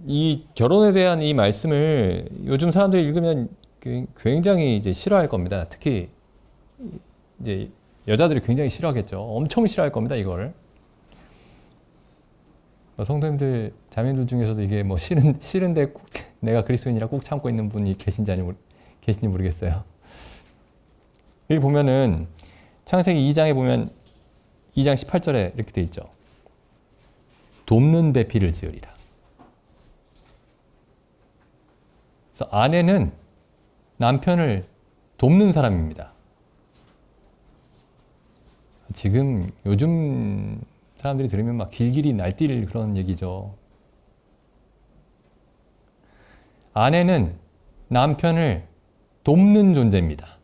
이 결혼에 대한 이 말씀을 요즘 사람들이 읽으면 굉장히 이제 싫어할 겁니다. 특히 이제 여자들이 굉장히 싫어하겠죠. 엄청 싫어할 겁니다, 이걸. 성도님들, 자매님들 중에서도 이게 뭐 싫은데 꼭 내가 그리스도인이라 꼭 참고 있는 분이 계신지 모르겠어요. 여기 보면은 창세기 2장에 보면 2장 18절에 이렇게 돼 있죠. 돕는 배필을 지으리라. 그래서 아내는 남편을 돕는 사람입니다. 지금 요즘 사람들이 들으면 막 길길이 날뛸 그런 얘기죠. 아내는 남편을 돕는 존재입니다.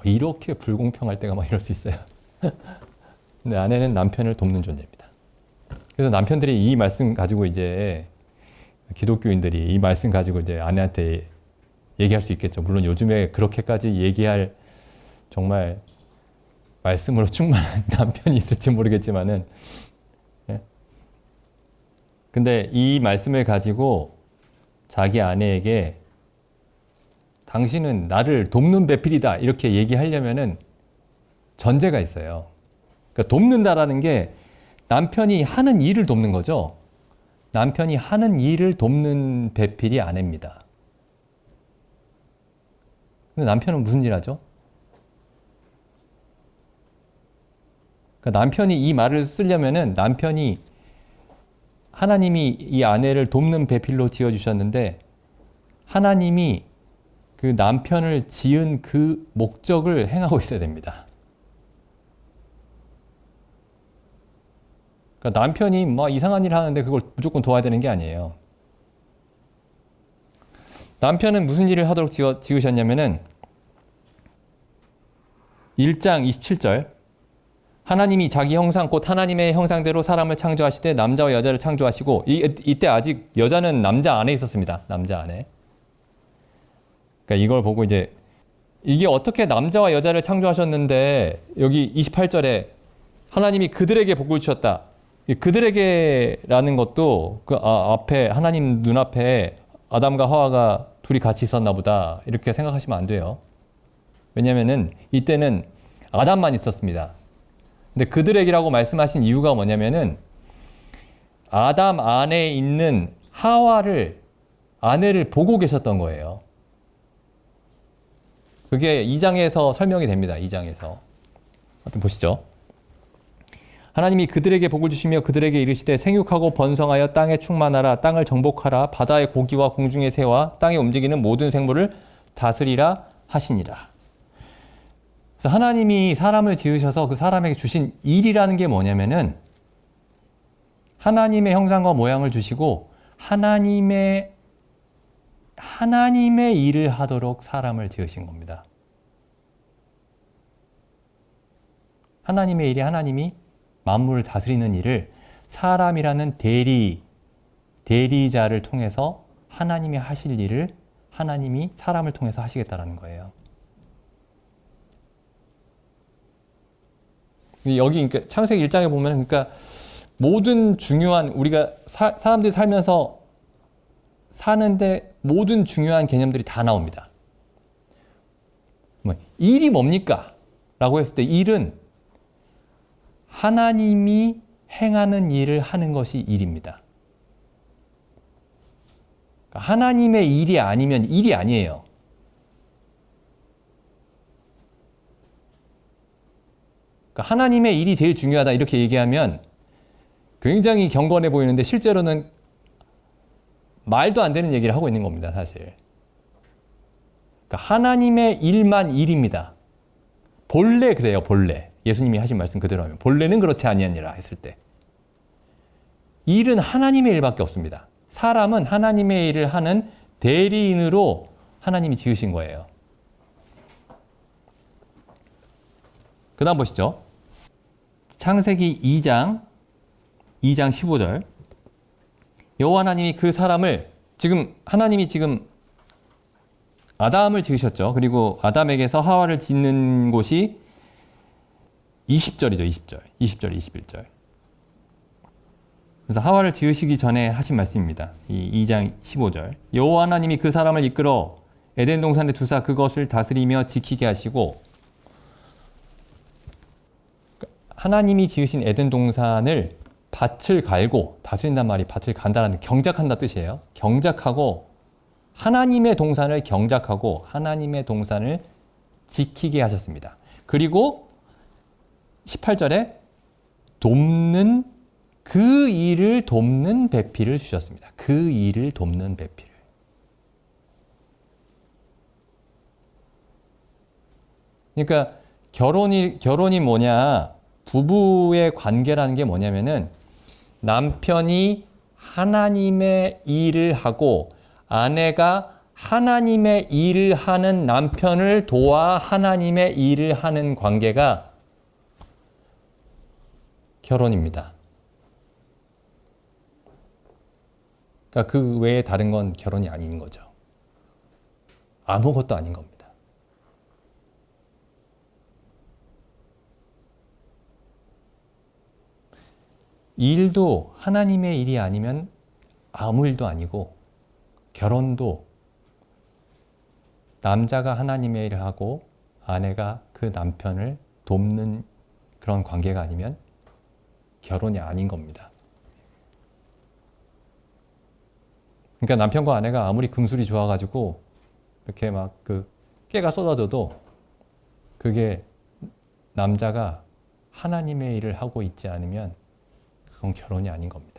이렇게 불공평할 때가 막 이럴 수 있어요. 근데 아내는 남편을 돕는 존재입니다. 그래서 남편들이 이 말씀 가지고 이제 기독교인들이 이 말씀 가지고 이제 아내한테 얘기할 수 있겠죠. 물론 요즘에 그렇게까지 얘기할 정말 말씀으로 충만한 남편이 있을지 모르겠지만은, 예? 근데 이 말씀을 가지고 자기 아내에게 당신은 나를 돕는 배필이다 이렇게 얘기하려면은 전제가 있어요. 그러니까 돕는다라는 게 남편이 하는 일을 돕는 거죠. 남편이 하는 일을 돕는 배필이 아내입니다. 근데 남편은 무슨 일 하죠? 그러니까 남편이 이 말을 쓰려면은 남편이 하나님이 이 아내를 돕는 배필로 지어주셨는데 하나님이 그 남편을 지은 그 목적을 행하고 있어야 됩니다. 그러니까 남편이 막 이상한 일을 하는데 그걸 무조건 도와야 되는 게 아니에요. 남편은 무슨 일을 하도록 지으셨냐면은 1장 27절 하나님이 자기 형상 곧 하나님의 형상대로 사람을 창조하시되 남자와 여자를 창조하시고 이때 아직 여자는 남자 안에 있었습니다. 남자 안에. 그러니까 이걸 보고 이제 이게 어떻게 남자와 여자를 창조하셨는데 여기 28절에 하나님이 그들에게 복을 주셨다. 그들에게라는 것도 그 앞에 하나님 눈앞에 아담과 하와가 둘이 같이 있었나 보다 이렇게 생각하시면 안 돼요. 왜냐면은 이때는 아담만 있었습니다. 근데 그들에게라고 말씀하신 이유가 뭐냐면은 아담 안에 있는 하와를 아내를 보고 계셨던 거예요. 그게 2장에서 설명이 됩니다. 2장에서. 하여튼 보시죠. 하나님이 그들에게 복을 주시며 그들에게 이르시되 생육하고 번성하여 땅에 충만하라 땅을 정복하라 바다의 고기와 공중의 새와 땅에 움직이는 모든 생물을 다스리라 하시니라. 그래서 하나님이 사람을 지으셔서 그 사람에게 주신 일이라는 게 뭐냐면은 하나님의 형상과 모양을 주시고 하나님의 일을 하도록 사람을 지으신 겁니다. 하나님의 일이 하나님이 만물을 다스리는 일을 사람이라는 대리자를 통해서 하나님이 하실 일을 하나님이 사람을 통해서 하시겠다라는 거예요. 여기 그러니까 창세기 1장에 보면 그러니까 모든 중요한 우리가 사람들이 살면서 사는데 모든 중요한 개념들이 다 나옵니다. 일이 뭡니까? 라고 했을 때 일은 하나님이 행하는 일을 하는 것이 일입니다. 그러니까 하나님의 일이 아니면 일이 아니에요. 그러니까 하나님의 일이 제일 중요하다 이렇게 얘기하면 굉장히 경건해 보이는데 실제로는 말도 안 되는 얘기를 하고 있는 겁니다, 사실. 그러니까 하나님의 일만 일입니다. 본래 그래요, 본래. 예수님이 하신 말씀 그대로 하면. 본래는 그렇지 아니하니라 했을 때. 일은 하나님의 일밖에 없습니다. 사람은 하나님의 일을 하는 대리인으로 하나님이 지으신 거예요. 그 다음 보시죠. 창세기 2장 15절. 여호와 하나님이 그 사람을 하나님이 지금 아담을 지으셨죠. 그리고 아담에게서 하와를 짓는 곳이 20절이죠. 20절, 21절. 그래서 하와를 지으시기 전에 하신 말씀입니다. 이 2장 15절. 여호와 하나님이 그 사람을 이끌어 에덴 동산에 두사 그것을 다스리며 지키게 하시고, 하나님이 지으신 에덴 동산을 밭을 갈고, 다스린단 말이 밭을 간다라는 경작한다 뜻이에요. 경작하고 하나님의 동산을 경작하고 하나님의 동산을 지키게 하셨습니다. 그리고 18절에 돕는 그 일을 돕는 배필을 주셨습니다. 그 일을 돕는 배필을. 그러니까 결혼이 뭐냐? 부부의 관계라는 게 뭐냐면은 남편이 하나님의 일을 하고 아내가 하나님의 일을 하는 남편을 도와 하나님의 일을 하는 관계가 결혼입니다. 그러니까 그 외에 다른 건 결혼이 아닌 거죠. 아무것도 아닌 겁니다. 일도 하나님의 일이 아니면 아무 일도 아니고, 결혼도 남자가 하나님의 일을 하고 아내가 그 남편을 돕는 그런 관계가 아니면 결혼이 아닌 겁니다. 그러니까 남편과 아내가 아무리 금술이 좋아가지고 이렇게 막 그 깨가 쏟아져도 그게 남자가 하나님의 일을 하고 있지 않으면 그건 결혼이 아닌 겁니다.